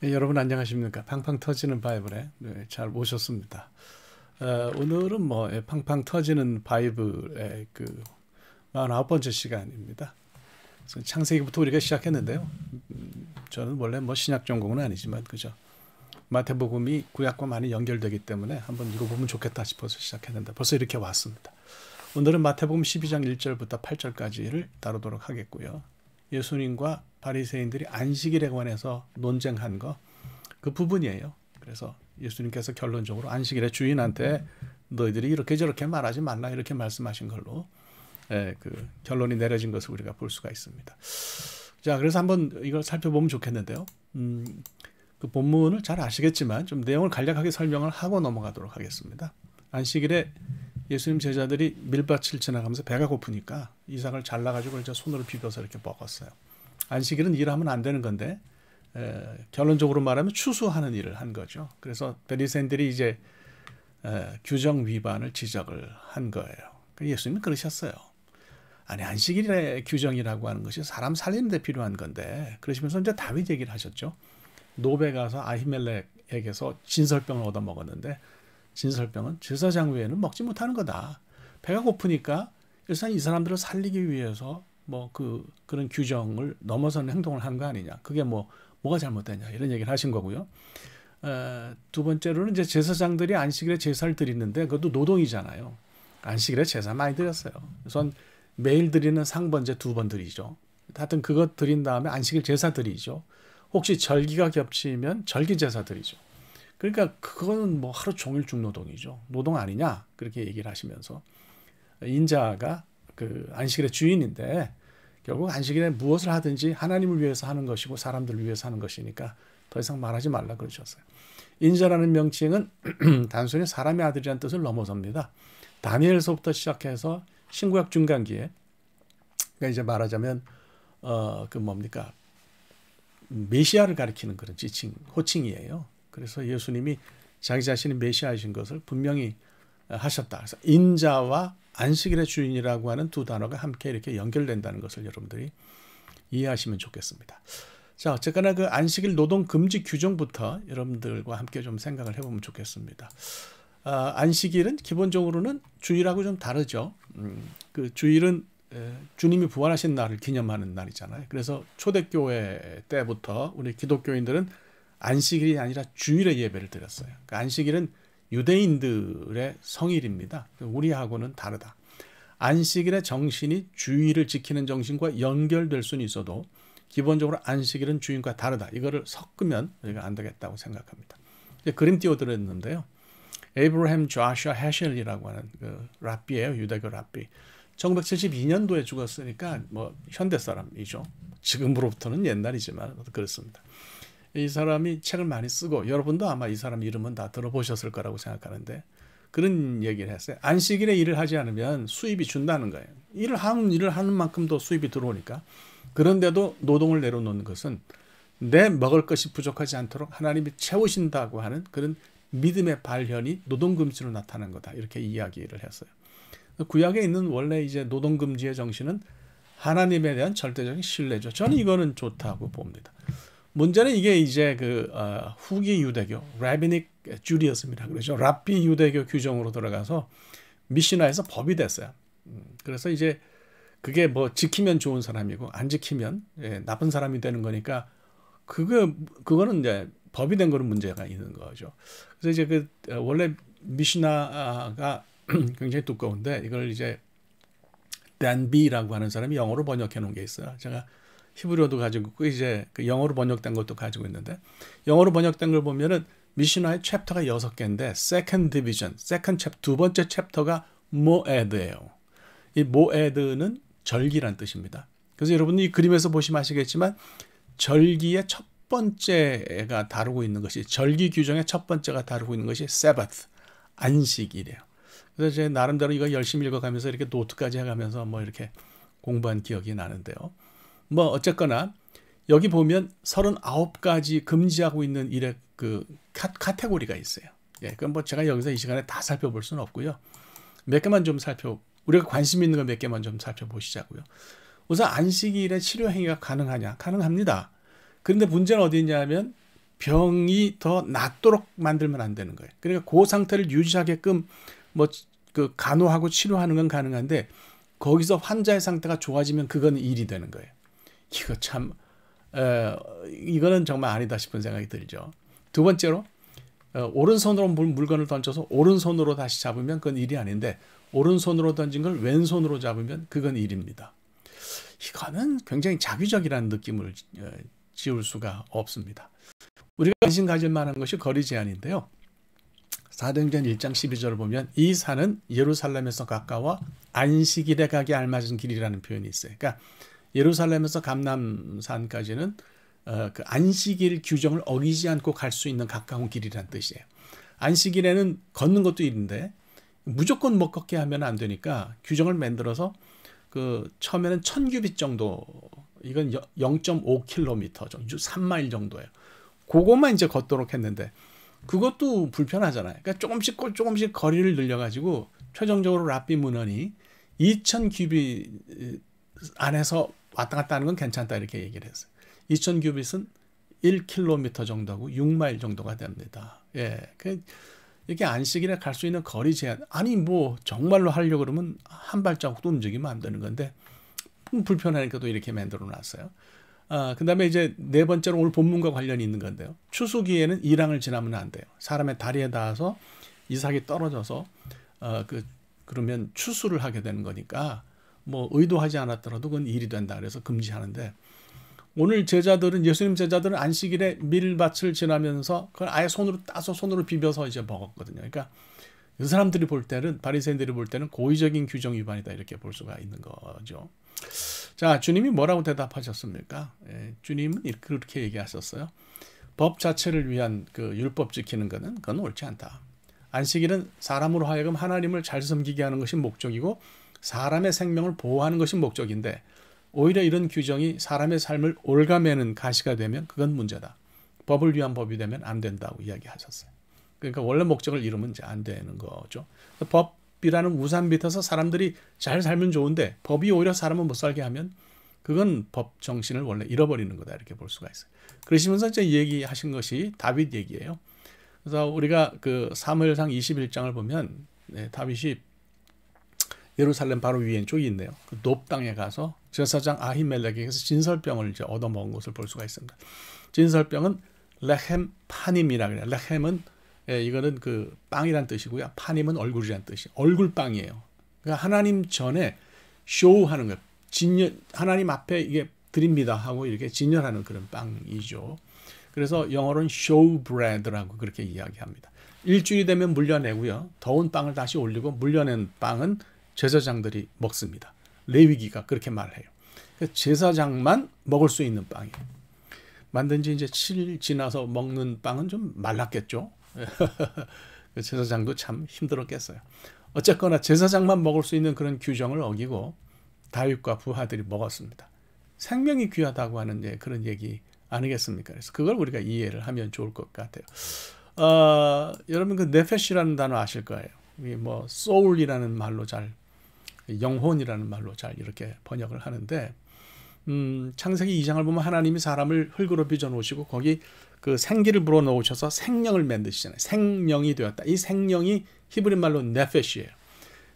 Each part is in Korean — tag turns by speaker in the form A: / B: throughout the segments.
A: 여러분 안녕하십니까? 팡팡 터지는 바이블에 잘 오셨습니다. 오늘은 팡팡 터지는 바이블의 그 49번째 시간입니다. 그래서 창세기부터 우리가 시작했는데요. 저는 원래 신약 전공은 아니지만 그죠? 마태복음이 구약과 많이 연결되기 때문에 한번 읽어보면 좋겠다 싶어서 시작했는데 벌써 이렇게 왔습니다. 오늘은 마태복음 12장 1절부터 8절까지를 다루도록 하겠고요. 예수님과 바리새인들이 안식일에 관해서 논쟁한 그 부분이에요. 그래서 예수님께서 결론적으로 안식일의 주인한테 너희들이 이렇게 저렇게 말하지 말라 이렇게 말씀하신 걸로 그 결론이 내려진 것을 우리가 볼 수가 있습니다. 자, 그래서 한번 이걸 살펴보면 좋겠는데요. 그 본문을 잘 아시겠지만 좀 내용을 간략하게 설명을 하고 넘어가도록 하겠습니다. 안식일에 예수님 제자들이 밀밭을 지나가면서 배가 고프니까 이삭을 잘라가지고 이제 손으로 비벼서 이렇게 먹었어요. 안식일은 일하면 안 되는 건데 결론적으로 말하면 추수하는 일을 한 거죠. 그래서 바리새인들이 이제 규정 위반을 지적을 한 거예요. 예수님은 그러셨어요. 아니 안식일의 규정이라고 하는 것이 사람 살리는 데 필요한 건데 그러시면서 이제 다윗 얘기를 하셨죠. 노베 가서 아히멜렉에게서 진설병을 얻어 먹었는데 진설병은 제사장 외에는 먹지 못하는 거다. 배가 고프니까 일단 이 사람들을 살리기 위해서 그런 규정을 넘어서는 행동을 한 거 아니냐. 그게 뭐가 잘못됐냐 이런 얘기를 하신 거고요. 두 번째로는 이제 제사장들이 안식일에 제사를 드리는데 그것도 노동이잖아요. 안식일에 제사 많이 드렸어요. 우선 매일 드리는 상번제 2번 드리죠. 하여튼 그것 드린 다음에 안식일 제사 드리죠. 혹시 절기가 겹치면 절기 제사 드리죠. 그러니까 그거는 하루 종일 중노동이죠. 노동 아니냐 그렇게 얘기를 하시면서 인자가 그 안식일의 주인인데 결국 안식일에 무엇을 하든지 하나님을 위해서 하는 것이고 사람들을 위해서 하는 것이니까 더 이상 말하지 말라 그러셨어요. 인자라는 명칭은 단순히 사람의 아들이라는 뜻을 넘어섭니다. 다니엘서부터 시작해서 신구약 중간기에 그러니까 이제 말하자면 메시아를 가리키는 그런 지칭 호칭이에요. 그래서 예수님이 자기 자신이 메시아이신 것을 분명히 하셨다. 그래서 인자와 안식일의 주인이라고 하는 두 단어가 함께 이렇게 연결된다는 것을 여러분들이 이해하시면 좋겠습니다. 자, 어쨌거나 그 안식일 노동 금지 규정부터 여러분들과 함께 좀 생각을 해보면 좋겠습니다. 안식일은 기본적으로는 주일하고 좀 다르죠. 그 주일은 주님이 부활하신 날을 기념하는 날이잖아요. 그래서 초대교회 때부터 우리 기독교인들은 안식일이 아니라 주일에 예배를 드렸어요. 그러니까 안식일은 유대인들의 성일입니다. 우리하고는 다르다. 안식일의 정신이 주일을 지키는 정신과 연결될 수는 있어도 기본적으로 안식일은 주일과 다르다. 이거를 섞으면 우리가 안 되겠다고 생각합니다. 그림 띄워드렸는데요. 에이브러햄 조슈아 헤셸이라고 하는 그 랍비예요. 유대교 랍비. 1972년도에 죽었으니까 현대 사람이죠. 지금으로부터는 옛날이지만 그렇습니다. 이 사람이 책을 많이 쓰고 여러분도 아마 이 사람 이름은 다 들어보셨을 거라고 생각하는데 그런 얘기를 했어요. 안식일에 일을 하지 않으면 수입이 준다는 거예요. 일을 하는 만큼도 수입이 들어오니까. 그런데도 노동을 내려놓는 것은 내 먹을 것이 부족하지 않도록 하나님이 채우신다고 하는 그런 믿음의 발현이 노동금지로 나타난 거다. 이렇게 이야기를 했어요. 구약에 있는 원래 이제 노동금지의 정신은 하나님에 대한 절대적인 신뢰죠. 저는 이거는 좋다고 봅니다. 문제는 이게 이제 후기 유대교, 라비닉 주리어즘이라고 그러죠. 랍비 유대교 규정으로 들어가서 미시나에서 법이 됐어요. 그래서 이제 그게 지키면 좋은 사람이고 안 지키면 나쁜 사람이 되는 거니까 그거는 이제 법이 된 거는 문제가 있는 거죠. 그래서 이제 원래 미시나가 굉장히 두꺼운데 이걸 이제 단 비라고 하는 사람이 영어로 번역해 놓은 게 있어요. 제가 히브리어도 가지고 있고 이제 그 영어로 번역된 것도 가지고 있는데 영어로 번역된 걸 보면은 미시나의 챕터가 6개인데 second division, second chapter, 두 번째 챕터가 모에드예요. 이 모에드는 절기란 뜻입니다. 그래서 여러분이 이 그림에서 보시면 아시겠지만 절기의 첫 번째가 다루고 있는 것이 절기 규정의 첫 번째가 다루고 있는 것이 Sabbath, 안식일이에요. 그래서 제 나름대로 이거 열심히 읽어가면서 이렇게 노트까지 해가면서 이렇게 공부한 기억이 나는데요. 어쨌거나 여기 보면 39가지 금지하고 있는 일의 그 카테고리가 있어요. 그럼 제가 여기서 이 시간에 다 살펴볼 수는 없고요. 몇 개만 좀 우리가 관심 있는 거 몇 개만 좀 살펴보시자고요. 우선 안식일에 치료 행위가 가능하냐? 가능합니다. 그런데 문제는 어디 있냐면 병이 더 낫도록 만들면 안 되는 거예요. 그러니까 그 상태를 유지하게끔 뭐 그 간호하고 치료하는 건 가능한데 거기서 환자의 상태가 좋아지면 그건 일이 되는 거예요. 이거 참 이거는 정말 아니다 싶은 생각이 들죠. 두 번째로 오른손으로 물건을 던져서 오른손으로 다시 잡으면 그건 일이 아닌데 오른손으로 던진 걸 왼손으로 잡으면 그건 일입니다. 이거는 굉장히 자기적이라는 느낌을 지울 수가 없습니다. 우리가 관심 가질 만한 것이 거리 제한인데요. 사도행전 1장 12절을 보면 이 산은 예루살렘에서 가까워 안식일에 가기 알맞은 길이라는 표현이 있어요. 그러니까 예루살렘에서 감람산까지는 그 안식일 규정을 어기지 않고 갈 수 있는 가까운 길이라는 뜻이에요. 안식일에는 걷는 것도 일인데 무조건 못 걷게 하면 안 되니까 규정을 만들어서 그 처음에는 1000규빗 정도, 이건 0.5km 정도, 3마일 정도예요. 그것만 이제 걷도록 했는데 그것도 불편하잖아요. 그러니까 조금씩 거리를 늘려가지고 최종적으로 랍비 문헌이 2000규빗 안에서 왔다 갔다 하는 건 괜찮다 이렇게 얘기를 했어요. 2000규빗은 1km 정도고 6마일 정도가 됩니다. 예, 이렇게 안식일에 갈 수 있는 거리 제한, 아니 뭐 정말로 하려고 그러면 한 발자국도 움직이면 안 되는 건데 불편하니까 또 이렇게 만들어 놨어요. 그 다음에 이제 네 번째로 오늘 본문과 관련이 있는 건데요. 추수기에는 이랑을 지나면 안 돼요. 사람의 다리에 닿아서 이삭이 떨어져서 그러면 추수를 하게 되는 거니까 뭐 의도하지 않았더라도 그건 일이 된다 그래서 금지하는데, 오늘 제자들은, 예수님 제자들은 안식일에 밀밭을 지나면서 그걸 아예 손으로 따서 손으로 비벼서 이제 먹었거든요. 그러니까 그 사람들이 볼 때는, 바리새인들이 볼 때는 고의적인 규정 위반이다 이렇게 볼 수가 있는 거죠. 자, 주님이 뭐라고 대답하셨습니까? 주님은 그렇게 얘기하셨어요. 법 자체를 위한 그 율법 지키는 것은 그건 옳지 않다. 안식일은 사람으로 하여금 하나님을 잘 섬기게 하는 것이 목적이고 사람의 생명을 보호하는 것이 목적인데, 오히려 이런 규정이 사람의 삶을 올가매는 가시가 되면 그건 문제다. 법을 위한 법이 되면 안 된다고 이야기하셨어요. 그러니까 원래 목적을 이루면 이제 안 되는 거죠. 법이라는 우산 밑에서 사람들이 잘 살면 좋은데 법이 오히려 사람을 못 살게 하면 그건 법 정신을 원래 잃어버리는 거다 이렇게 볼 수가 있어요. 그러시면서 이제 얘기하신 것이 다윗 얘기예요. 그래서 우리가 그 사무엘상 21장을 보면 다윗이 예루살렘 바로 위에 쪽이 있네요. 그 높 땅에 가서 제사장 아히멜렉에게서 진설병을 이제 얻어먹은 것을 볼 수가 있습니다. 진설병은 레헴 파님이라 그래요. 레헴은 이거는 그 빵이란 뜻이고요. 파님은 얼굴이란 뜻이. 얼굴빵이에요. 그러니까 하나님 전에 쇼하는 거예요. 진열, 하나님 앞에 이게 드립니다 하고 이렇게 진열하는 그런 빵이죠. 그래서 영어로는 showbread라고 그렇게 이야기합니다. 일주일이 되면 물려내고요. 더운 빵을 다시 올리고 물려낸 빵은 제사장들이 먹습니다. 레위기가 그렇게 말해요. 제사장만 먹을 수 있는 빵이에요. 만든 지 이제 7일 지나서 먹는 빵은 좀 말랐겠죠. 제사장도 참 힘들었겠어요. 어쨌거나 제사장만 먹을 수 있는 그런 규정을 어기고 다윗과 부하들이 먹었습니다. 생명이 귀하다고 하는 그런 얘기 아니겠습니까? 그래서 그걸 우리가 이해를 하면 좋을 것 같아요. 여러분 그 네페시라는 단어 아실 거예요. 뭐 soul이라는 말로 잘, 영혼이라는 말로 잘 이렇게 번역을 하는데, 창세기 2장을 보면 하나님이 사람을 흙으로 빚어 놓으시고 거기 그 생기를 불어 넣으셔서 생명을 만드시잖아요. 생명이 되었다. 이 생명이 히브리 말로 네페시예요.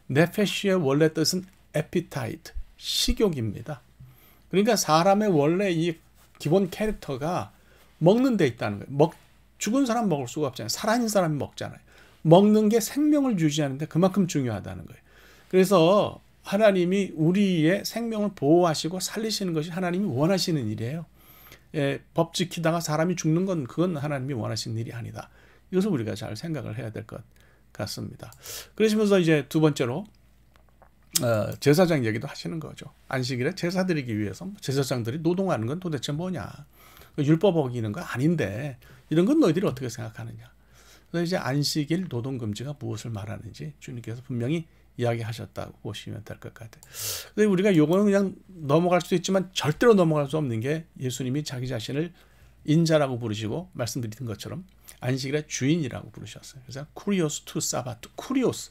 A: 네페시의 원래 뜻은 appetite, 식욕입니다. 그러니까 사람의 원래 이 기본 캐릭터가 먹는 데 있다는 거예요. 죽은 사람 먹을 수가 없잖아요. 살아있는 사람이 먹잖아요. 먹는 게 생명을 유지하는데 그만큼 중요하다는 거예요. 그래서 하나님이 우리의 생명을 보호하시고 살리시는 것이 하나님이 원하시는 일이에요. 법 지키다가 사람이 죽는 건 그건 하나님이 원하시는 일이 아니다. 이것을 우리가 잘 생각을 해야 될 것 같습니다. 그러시면서 이제 두 번째로 제사장 얘기도 하시는 거죠. 안식일에 제사 드리기 위해서 제사장들이 노동하는 건 도대체 뭐냐. 율법 어기는 거 아닌데 이런 건 너희들이 어떻게 생각하느냐. 그래서 이제 안식일 노동금지가 무엇을 말하는지 주님께서 분명히 이야기하셨다고 보시면 될 것 같아요. 근데 우리가 요거는 그냥 넘어갈 수도 있지만 절대로 넘어갈 수 없는 게, 예수님이 자기 자신을 인자라고 부르시고 말씀드린 것처럼 안식일의 주인이라고 부르셨어요. 그래서 쿠리오스 투 사바투, 쿠리오스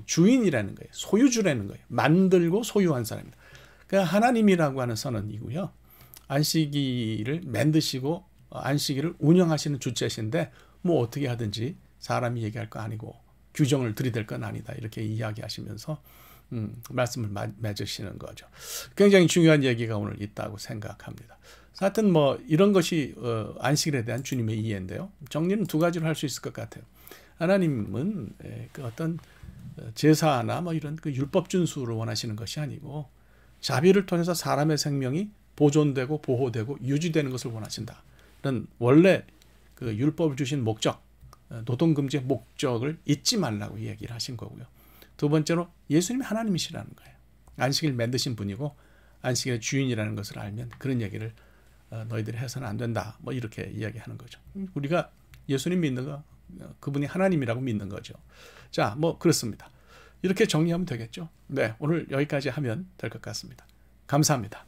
A: 주인이라는 거예요. 소유주라는 거예요. 만들고 소유한 사람입니다. 그러니까 하나님이라고 하는 선언이고요. 안식일을 만드시고 안식일을 운영하시는 주체신데 뭐 어떻게 하든지 사람이 얘기할 거 아니고 규정을 들이댈 건 아니다. 이렇게 이야기하시면서 말씀을 맺으시는 거죠. 굉장히 중요한 얘기가 오늘 있다고 생각합니다. 하여튼 뭐 이런 것이 안식일에 대한 주님의 이해인데요. 정리는 두 가지로 할 수 있을 것 같아요. 하나님은 그 어떤 제사나 뭐 이런 그 율법 준수를 원하시는 것이 아니고 자비를 통해서 사람의 생명이 보존되고 보호되고 유지되는 것을 원하신다. 이런 원래 그 율법을 주신 목적, 노동금지의 목적을 잊지 말라고 얘기를 하신 거고요. 두 번째로 예수님이 하나님이시라는 거예요. 안식일 만드신 분이고 안식일의 주인이라는 것을 알면 그런 얘기를 너희들이 해서는 안 된다. 뭐 이렇게 이야기하는 거죠. 우리가 예수님 믿는 거 그분이 하나님이라고 믿는 거죠. 자, 뭐 그렇습니다. 이렇게 정리하면 되겠죠. 네, 오늘 여기까지 하면 될 것 같습니다. 감사합니다.